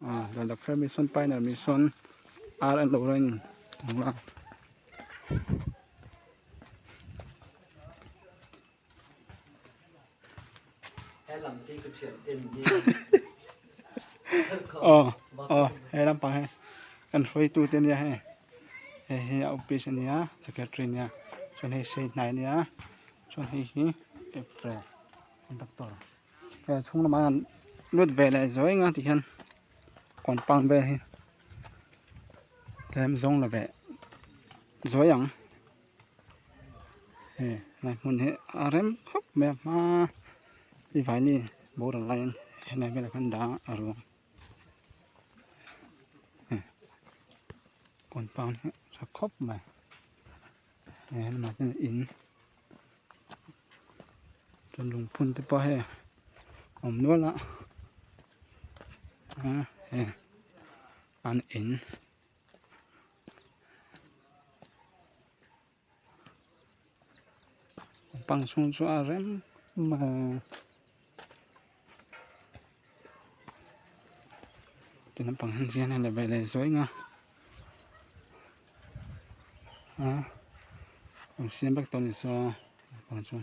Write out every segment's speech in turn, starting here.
the local mission pioneer mission R and Lorraine đúng không? Hay lắm bằng hay anh phải tu tiên nha hay office nha secretary nha cho nên xây này nha cho nên April doctor cái chung là mà nuốt về lại rồi nghe thì hắn còn bằng về làm giống là về rồi chẳng này muốn hệ rem khóc mẹ mà đi phải đi bố đằng này này bên là khăn đá ở rồi còn bao nhiêu sao khóc mà cái in cho lùng phun tới bao hè ổn nữa là ăn in bằng xuống cho rem mà thì nó bằng hàng này là về lại dối nga xem bác tôn so bằng xuống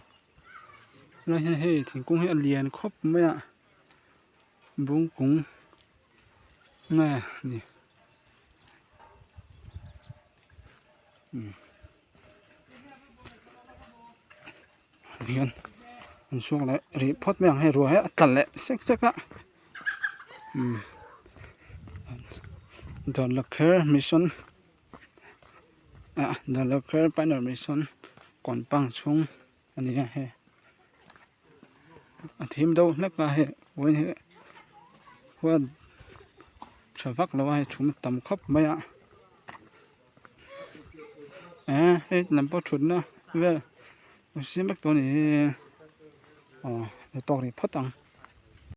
nó hay thì cũng hay liền khóc mấy ạ bún cũng nghe nè liền mình xuống lại report mấy hay rồi hết tận lệ chắc á the local mission the local pioneer mission còn bằng xuống anh ấy hay thêm đâu nấc là hệ với hệ qua trở vắc là hay chúng tầm khóc mấy ạ hết làm bao chuột nữa về xem bác tôi này để to thì phát tăng